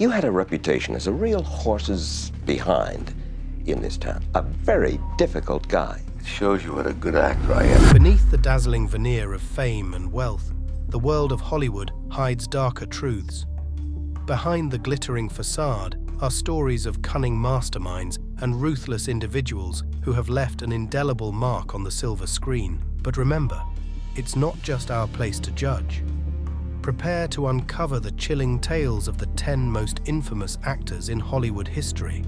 You had a reputation as a real horse's behind in this town. A very difficult guy. It shows you what a good actor I am. Beneath the dazzling veneer of fame and wealth, the world of Hollywood hides darker truths. Behind the glittering facade are stories of cunning masterminds and ruthless individuals who have left an indelible mark on the silver screen. But remember, it's not just our place to judge. Prepare to uncover the chilling tales of the 10 most infamous actors in Hollywood history.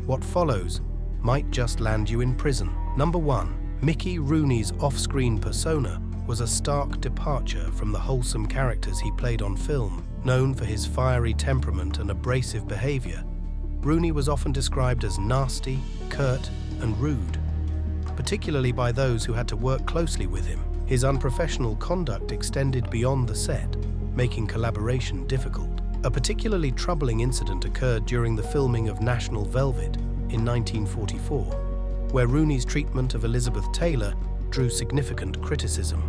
What follows might just land you in prison. Number 1. Mickey Rooney's off-screen persona was a stark departure from the wholesome characters he played on film. Known for his fiery temperament and abrasive behavior, Rooney was often described as nasty, curt, and rude, particularly by those who had to work closely with him. His unprofessional conduct extended beyond the set, making collaboration difficult. A particularly troubling incident occurred during the filming of National Velvet in 1944, where Rooney's treatment of Elizabeth Taylor drew significant criticism.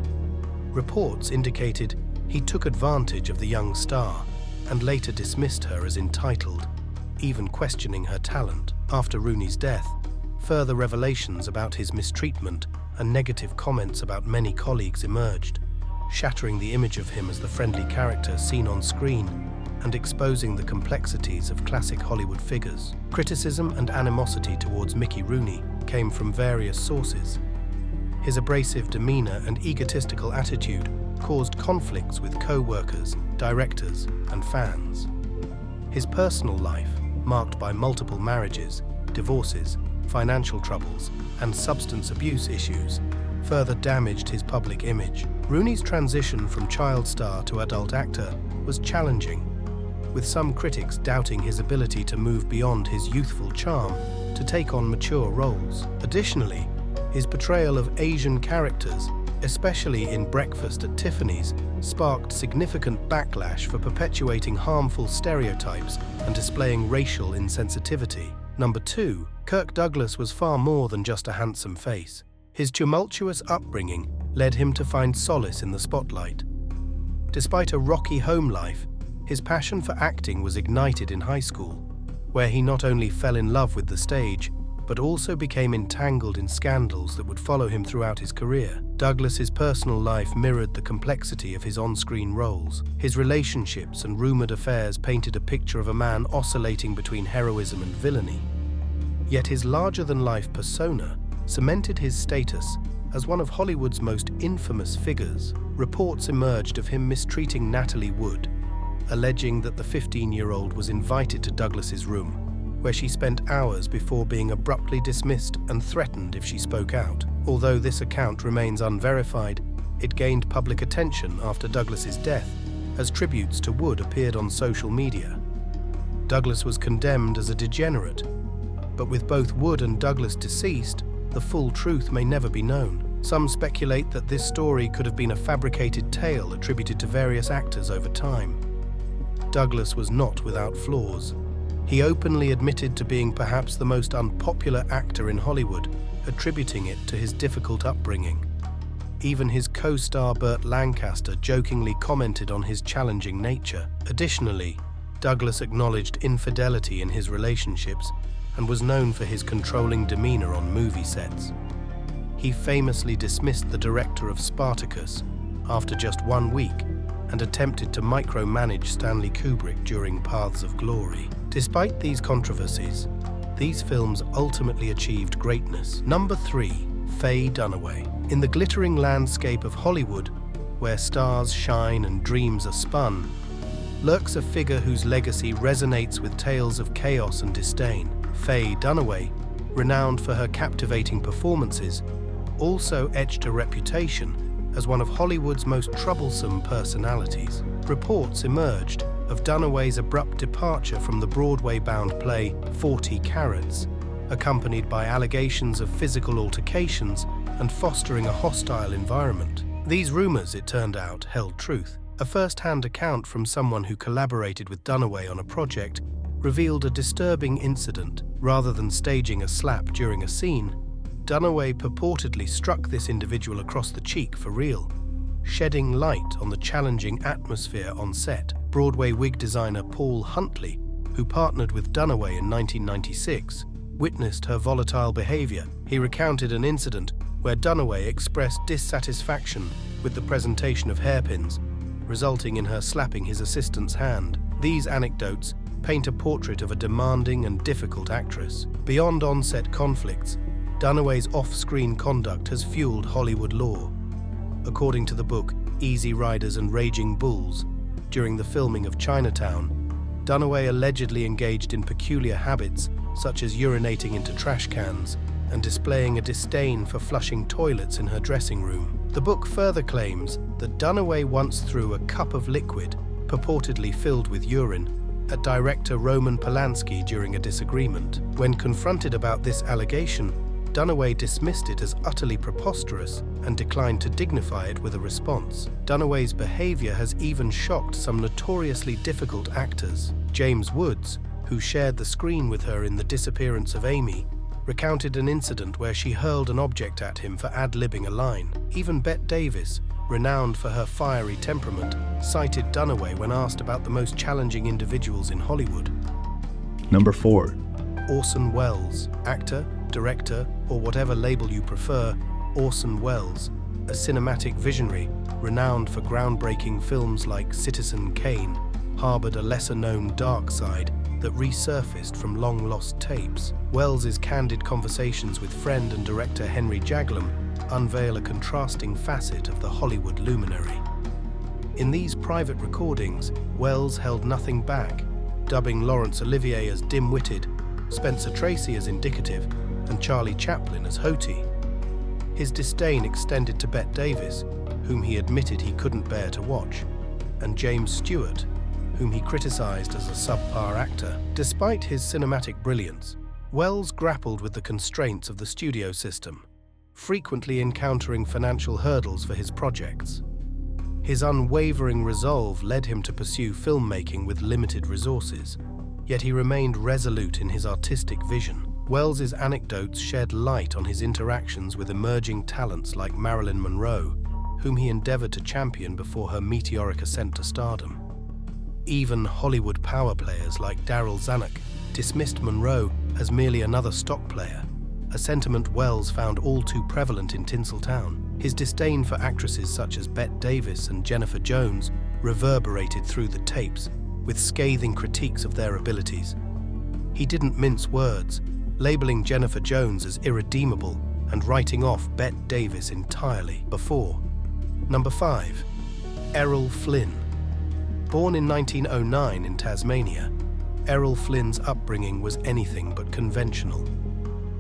Reports indicated he took advantage of the young star and later dismissed her as entitled, even questioning her talent. After Rooney's death, further revelations about his mistreatment and negative comments about many colleagues emerged, shattering the image of him as the friendly character seen on screen and exposing the complexities of classic Hollywood figures. Criticism and animosity towards Mickey Rooney came from various sources. His abrasive demeanor and egotistical attitude caused conflicts with co-workers, directors, and fans. His personal life, marked by multiple marriages, divorces, financial troubles, and substance abuse issues, further damaged his public image. Rooney's transition from child star to adult actor was challenging, with some critics doubting his ability to move beyond his youthful charm to take on mature roles. Additionally, his portrayal of Asian characters, especially in Breakfast at Tiffany's, sparked significant backlash for perpetuating harmful stereotypes and displaying racial insensitivity. Number 2. Kirk Douglas was far more than just a handsome face. His tumultuous upbringing led him to find solace in the spotlight. Despite a rocky home life, his passion for acting was ignited in high school, where he not only fell in love with the stage, but also became entangled in scandals that would follow him throughout his career. Douglas's personal life mirrored the complexity of his on-screen roles. His relationships and rumored affairs painted a picture of a man oscillating between heroism and villainy. Yet his larger-than-life persona cemented his status as one of Hollywood's most infamous figures. Reports emerged of him mistreating Natalie Wood, alleging that the 15-year-old was invited to Douglas's room, where she spent hours before being abruptly dismissed and threatened if she spoke out. Although this account remains unverified, it gained public attention after Douglas's death, as tributes to Wood appeared on social media. Douglas was condemned as a degenerate, but with both Wood and Douglas deceased, the full truth may never be known. Some speculate that this story could have been a fabricated tale attributed to various actors over time. Douglas was not without flaws. He openly admitted to being perhaps the most unpopular actor in Hollywood, attributing it to his difficult upbringing. Even his co-star Burt Lancaster jokingly commented on his challenging nature. Additionally, Douglas acknowledged infidelity in his relationships and was known for his controlling demeanor on movie sets. He famously dismissed the director of Spartacus after just 1 week and attempted to micromanage Stanley Kubrick during Paths of Glory. Despite these controversies, these films ultimately achieved greatness. Number 3. Faye Dunaway. In the glittering landscape of Hollywood, where stars shine and dreams are spun, lurks a figure whose legacy resonates with tales of chaos and disdain. Faye Dunaway, renowned for her captivating performances, also etched a reputation as one of Hollywood's most troublesome personalities. Reports emerged of Dunaway's abrupt departure from the Broadway-bound play 40 Carats, accompanied by allegations of physical altercations and fostering a hostile environment. These rumors, it turned out, held truth. A first-hand account from someone who collaborated with Dunaway on a project revealed a disturbing incident. Rather than staging a slap during a scene, Dunaway purportedly struck this individual across the cheek for real, shedding light on the challenging atmosphere on set. Broadway wig designer Paul Huntley, who partnered with Dunaway in 1996, witnessed her volatile behavior. He recounted an incident where Dunaway expressed dissatisfaction with the presentation of hairpins, resulting in her slapping his assistant's hand. These anecdotes paint a portrait of a demanding and difficult actress. Beyond on-set conflicts, Dunaway's off-screen conduct has fueled Hollywood lore. According to the book Easy Riders and Raging Bulls, during the filming of Chinatown, Dunaway allegedly engaged in peculiar habits such as urinating into trash cans and displaying a disdain for flushing toilets in her dressing room. The book further claims that Dunaway once threw a cup of liquid, purportedly filled with urine, at director Roman Polanski during a disagreement. When confronted about this allegation, Dunaway dismissed it as utterly preposterous and declined to dignify it with a response. Dunaway's behavior has even shocked some notoriously difficult actors. James Woods, who shared the screen with her in The Disappearance of Amy, recounted an incident where she hurled an object at him for ad-libbing a line. Even Bette Davis, renowned for her fiery temperament, cited Dunaway when asked about the most challenging individuals in Hollywood. Number 4. Orson Welles, actor, director, or whatever label you prefer. Orson Welles, a cinematic visionary renowned for groundbreaking films like Citizen Kane, harbored a lesser-known dark side that resurfaced from long-lost tapes. Welles's candid conversations with friend and director Henry Jaglom unveil a contrasting facet of the Hollywood luminary. In these private recordings, Welles held nothing back, dubbing Laurence Olivier as dim-witted, Spencer Tracy as indicative, and Charlie Chaplin as haughty. His disdain extended to Bette Davis, whom he admitted he couldn't bear to watch, and James Stewart, whom he criticized as a subpar actor. Despite his cinematic brilliance, Welles grappled with the constraints of the studio system, frequently encountering financial hurdles for his projects. His unwavering resolve led him to pursue filmmaking with limited resources, yet he remained resolute in his artistic vision. Welles's anecdotes shed light on his interactions with emerging talents like Marilyn Monroe, whom he endeavored to champion before her meteoric ascent to stardom. Even Hollywood power players like Daryl Zanuck dismissed Monroe as merely another stock player, a sentiment Welles found all too prevalent in Tinseltown. His disdain for actresses such as Bette Davis and Jennifer Jones reverberated through the tapes, with scathing critiques of their abilities. He didn't mince words, labeling Jennifer Jones as irredeemable and writing off Bette Davis entirely. Number 5. Errol Flynn. Born in 1909 in Tasmania, Errol Flynn's upbringing was anything but conventional.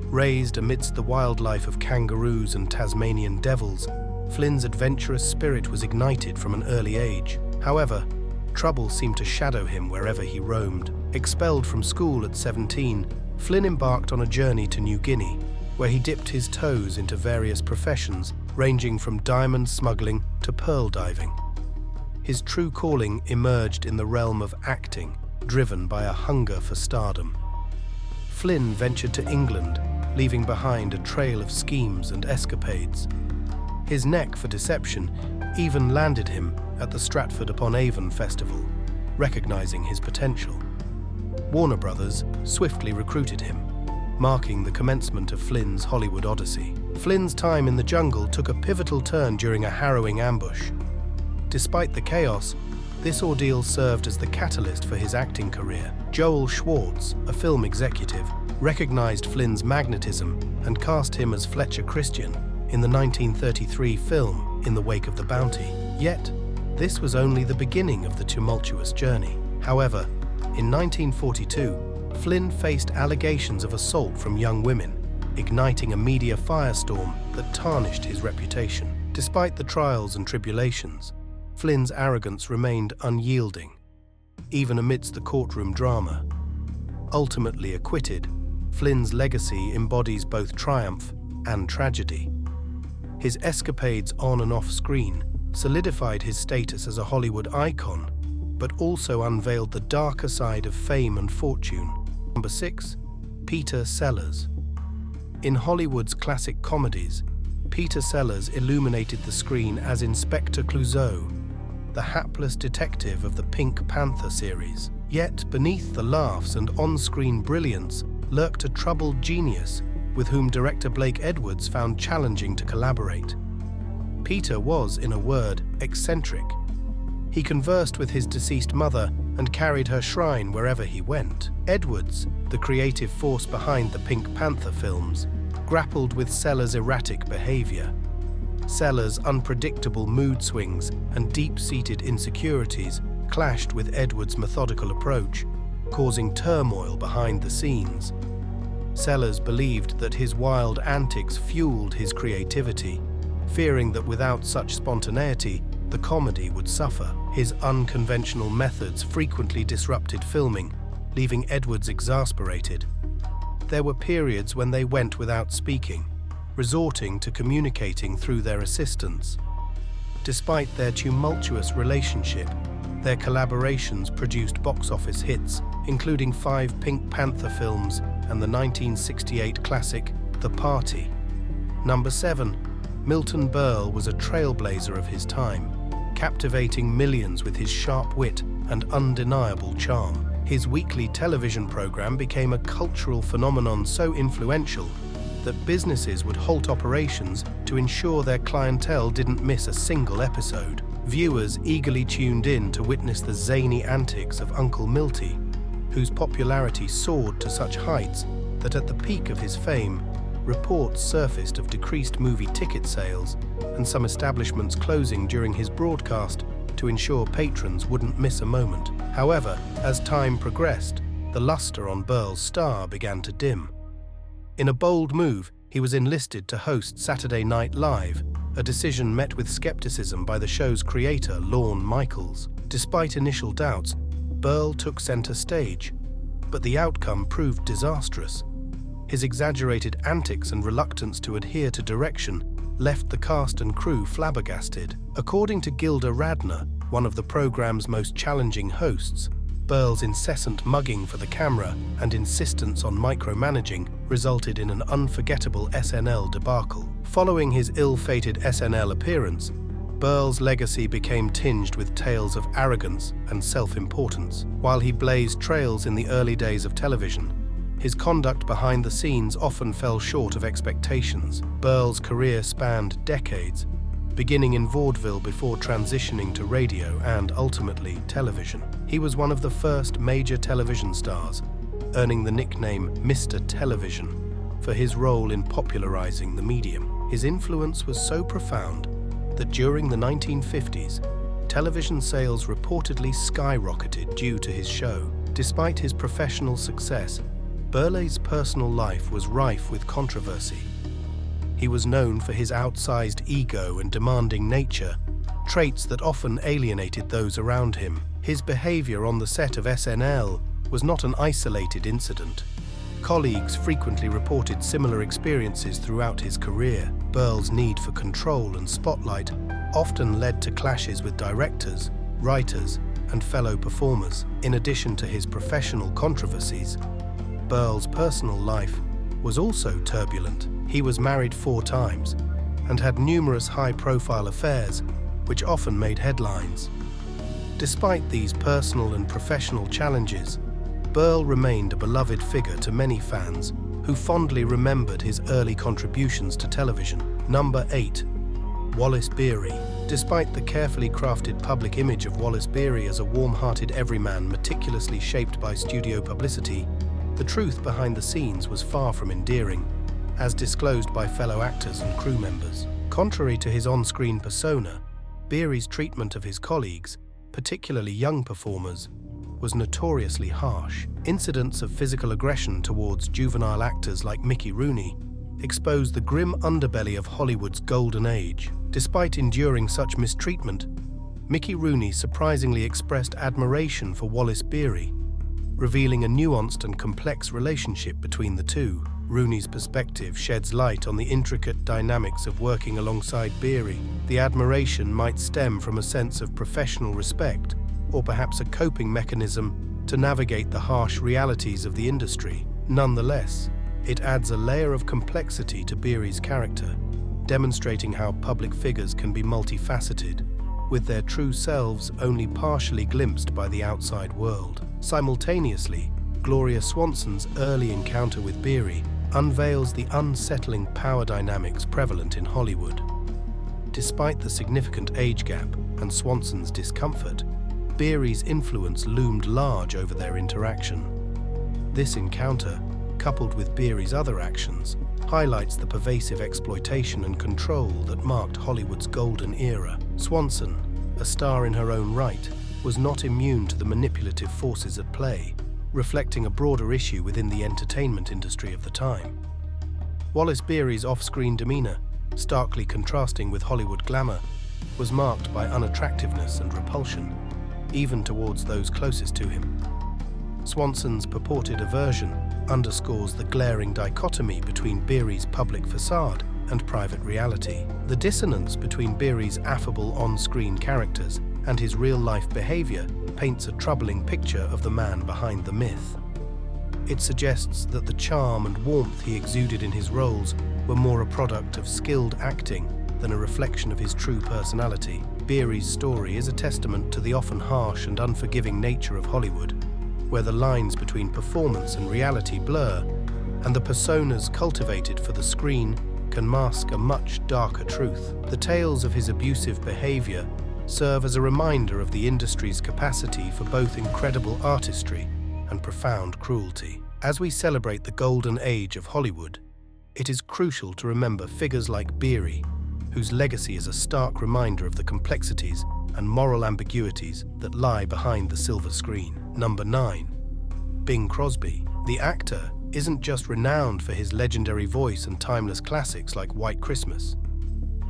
Raised amidst the wildlife of kangaroos and Tasmanian devils, Flynn's adventurous spirit was ignited from an early age. However, trouble seemed to shadow him wherever he roamed. Expelled from school at 17, Flynn embarked on a journey to New Guinea, where he dipped his toes into various professions, ranging from diamond smuggling to pearl diving. His true calling emerged in the realm of acting, driven by a hunger for stardom. Flynn ventured to England, leaving behind a trail of schemes and escapades. His neck for deception even landed him at the Stratford-upon-Avon Festival, recognizing his potential. Warner Brothers swiftly recruited him, marking the commencement of Flynn's Hollywood odyssey. Flynn's time in the jungle took a pivotal turn during a harrowing ambush. Despite the chaos, this ordeal served as the catalyst for his acting career. Joel Schwartz, a film executive, recognized Flynn's magnetism and cast him as Fletcher Christian in the 1933 film In the Wake of the Bounty. Yet, this was only the beginning of the tumultuous journey. However, in 1942, Flynn faced allegations of assault from young women, igniting a media firestorm that tarnished his reputation. Despite the trials and tribulations, Flynn's arrogance remained unyielding, even amidst the courtroom drama. Ultimately acquitted, Flynn's legacy embodies both triumph and tragedy. His escapades on and off screen solidified his status as a Hollywood icon, but also unveiled the darker side of fame and fortune. Number 6. Peter Sellers. In Hollywood's classic comedies, Peter Sellers illuminated the screen as Inspector Clouseau, the hapless detective of the Pink Panther series. Yet beneath the laughs and on-screen brilliance lurked a troubled genius with whom director Blake Edwards found challenging to collaborate. Peter was, in a word, eccentric. He conversed with his deceased mother and carried her shrine wherever he went. Edwards, the creative force behind the Pink Panther films, grappled with Sellers' erratic behavior. Sellers' unpredictable mood swings and deep-seated insecurities clashed with Edwards' methodical approach, causing turmoil behind the scenes. Sellers believed that his wild antics fueled his creativity, fearing that without such spontaneity, the comedy would suffer. His unconventional methods frequently disrupted filming, leaving Edwards exasperated. There were periods when they went without speaking, resorting to communicating through their assistants. Despite their tumultuous relationship, their collaborations produced box office hits, including 5 Pink Panther films and the 1968 classic The Party. Number 7. Milton Berle was a trailblazer of his time, captivating millions with his sharp wit and undeniable charm. His weekly television program became a cultural phenomenon so influential that businesses would halt operations to ensure their clientele didn't miss a single episode. Viewers eagerly tuned in to witness the zany antics of Uncle Milty, whose popularity soared to such heights that at the peak of his fame, reports surfaced of decreased movie ticket sales and some establishments closing during his broadcast to ensure patrons wouldn't miss a moment. However, as time progressed, the luster on Berle's star began to dim. In a bold move, he was enlisted to host Saturday Night Live, a decision met with skepticism by the show's creator, Lorne Michaels. Despite initial doubts, Berle took center stage, but the outcome proved disastrous. His exaggerated antics and reluctance to adhere to direction left the cast and crew flabbergasted. According to Gilda Radner, one of the program's most challenging hosts, Berle's incessant mugging for the camera and insistence on micromanaging resulted in an unforgettable SNL debacle. Following his ill-fated SNL appearance, Berle's legacy became tinged with tales of arrogance and self-importance. While he blazed trails in the early days of television, his conduct behind the scenes often fell short of expectations. Berle's career spanned decades, beginning in vaudeville before transitioning to radio and, ultimately, television. He was one of the first major television stars, earning the nickname Mr. Television for his role in popularizing the medium. His influence was so profound that during the 1950s, television sales reportedly skyrocketed due to his show. Despite his professional success, Berle's personal life was rife with controversy. He was known for his outsized ego and demanding nature, traits that often alienated those around him. His behavior on the set of SNL was not an isolated incident. Colleagues frequently reported similar experiences throughout his career. Berle's need for control and spotlight often led to clashes with directors, writers, and fellow performers. In addition to his professional controversies, Berle's personal life was also turbulent. He was married 4 times and had numerous high-profile affairs, which often made headlines. Despite these personal and professional challenges, Berle remained a beloved figure to many fans who fondly remembered his early contributions to television. Number 8. Wallace Beery. Despite the carefully crafted public image of Wallace Beery as a warm-hearted everyman meticulously shaped by studio publicity, the truth behind the scenes was far from endearing, as disclosed by fellow actors and crew members. Contrary to his on-screen persona, Beery's treatment of his colleagues, particularly young performers, was notoriously harsh. Incidents of physical aggression towards juvenile actors like Mickey Rooney exposed the grim underbelly of Hollywood's golden age. Despite enduring such mistreatment, Mickey Rooney surprisingly expressed admiration for Wallace Beery, revealing a nuanced and complex relationship between the two. Rooney's perspective sheds light on the intricate dynamics of working alongside Beery. The admiration might stem from a sense of professional respect, or perhaps a coping mechanism to navigate the harsh realities of the industry. Nonetheless, it adds a layer of complexity to Beery's character, demonstrating how public figures can be multifaceted, with their true selves only partially glimpsed by the outside world. Simultaneously, Gloria Swanson's early encounter with Beery unveils the unsettling power dynamics prevalent in Hollywood. Despite the significant age gap and Swanson's discomfort, Beery's influence loomed large over their interaction. This encounter, coupled with Beery's other actions, highlights the pervasive exploitation and control that marked Hollywood's golden era. Swanson, a star in her own right, was not immune to the manipulative forces at play, reflecting a broader issue within the entertainment industry of the time. Wallace Beery's off-screen demeanor, starkly contrasting with Hollywood glamour, was marked by unattractiveness and repulsion, even towards those closest to him. Swanson's purported aversion underscores the glaring dichotomy between Beery's public facade and private reality. The dissonance between Beery's affable on-screen characters and his real-life behavior paints a troubling picture of the man behind the myth. It suggests that the charm and warmth he exuded in his roles were more a product of skilled acting than a reflection of his true personality. Beery's story is a testament to the often harsh and unforgiving nature of Hollywood, where the lines between performance and reality blur, and the personas cultivated for the screen can mask a much darker truth. The tales of his abusive behavior serve as a reminder of the industry's capacity for both incredible artistry and profound cruelty. As we celebrate the golden age of Hollywood, it is crucial to remember figures like Beery, whose legacy is a stark reminder of the complexities and moral ambiguities that lie behind the silver screen. Number 9. Bing Crosby. The actor isn't just renowned for his legendary voice and timeless classics like White Christmas.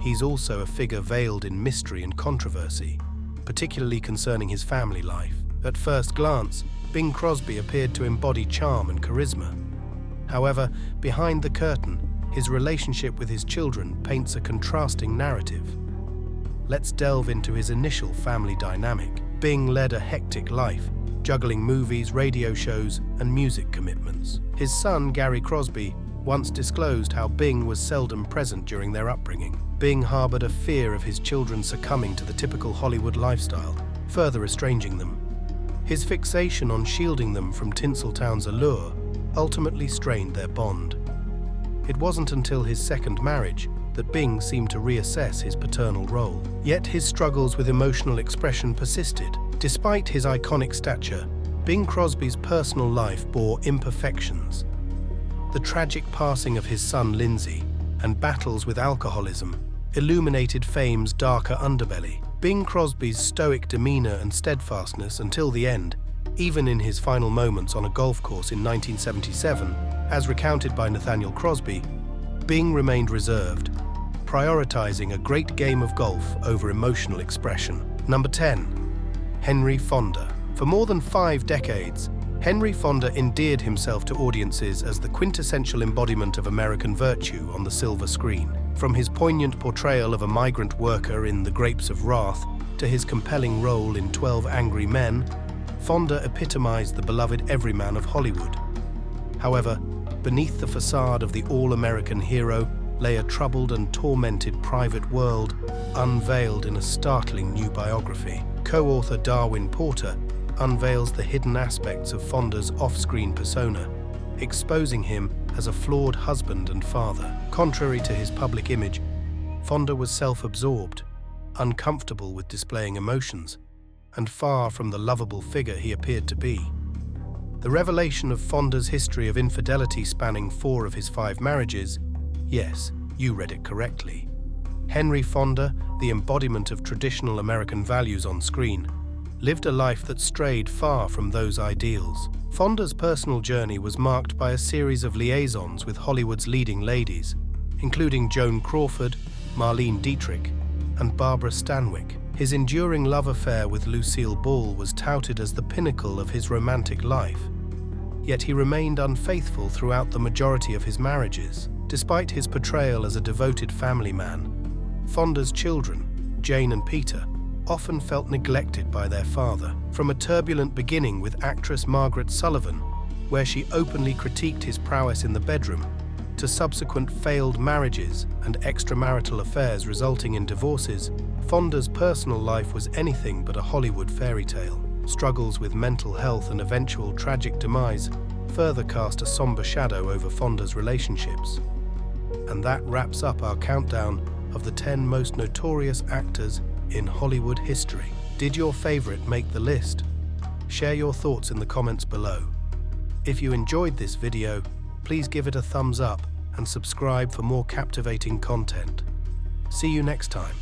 He's also a figure veiled in mystery and controversy, particularly concerning his family life. At first glance, Bing Crosby appeared to embody charm and charisma. However, behind the curtain, his relationship with his children paints a contrasting narrative. Let's delve into his initial family dynamic. Bing led a hectic life, juggling movies, radio shows, and music commitments. His son, Gary Crosby, once disclosed how Bing was seldom present during their upbringing. Bing harbored a fear of his children succumbing to the typical Hollywood lifestyle, further estranging them. His fixation on shielding them from Tinseltown's allure ultimately strained their bond. It wasn't until his second marriage that Bing seemed to reassess his paternal role. Yet his struggles with emotional expression persisted. Despite his iconic stature, Bing Crosby's personal life bore imperfections. The tragic passing of his son Lindsay and battles with alcoholism illuminated fame's darker underbelly. Bing Crosby's stoic demeanor and steadfastness until the end, even in his final moments on a golf course in 1977, as recounted by Nathaniel Crosby, Bing remained reserved, prioritizing a great game of golf over emotional expression. Number 10. Henry Fonda. For more than 5 decades, Henry Fonda endeared himself to audiences as the quintessential embodiment of American virtue on the silver screen. From his poignant portrayal of a migrant worker in The Grapes of Wrath to his compelling role in 12 Angry Men, Fonda epitomized the beloved everyman of Hollywood. However, beneath the facade of the all-American hero lay a troubled and tormented private world unveiled in a startling new biography. Co-author Darwin Porter unveils the hidden aspects of Fonda's off-screen persona, exposing him as a flawed husband and father. Contrary to his public image, Fonda was self-absorbed, uncomfortable with displaying emotions, and far from the lovable figure he appeared to be. The revelation of Fonda's history of infidelity spanning 4 of his 5 marriages, yes, you read it correctly. Henry Fonda, the embodiment of traditional American values on screen, lived a life that strayed far from those ideals. Fonda's personal journey was marked by a series of liaisons with Hollywood's leading ladies, including Joan Crawford, Marlene Dietrich, and Barbara Stanwyck. His enduring love affair with Lucille Ball was touted as the pinnacle of his romantic life, yet he remained unfaithful throughout the majority of his marriages. Despite his portrayal as a devoted family man, Fonda's children, Jane and Peter, often felt neglected by their father. From a turbulent beginning with actress Margaret Sullivan, where she openly critiqued his prowess in the bedroom, to subsequent failed marriages and extramarital affairs resulting in divorces, Fonda's personal life was anything but a Hollywood fairy tale. Struggles with mental health and eventual tragic demise further cast a somber shadow over Fonda's relationships. And that wraps up our countdown of the 10 most notorious actors in Hollywood history. Did your favorite make the list? Share your thoughts in the comments below. If you enjoyed this video, please give it a thumbs up and subscribe for more captivating content. See you next time.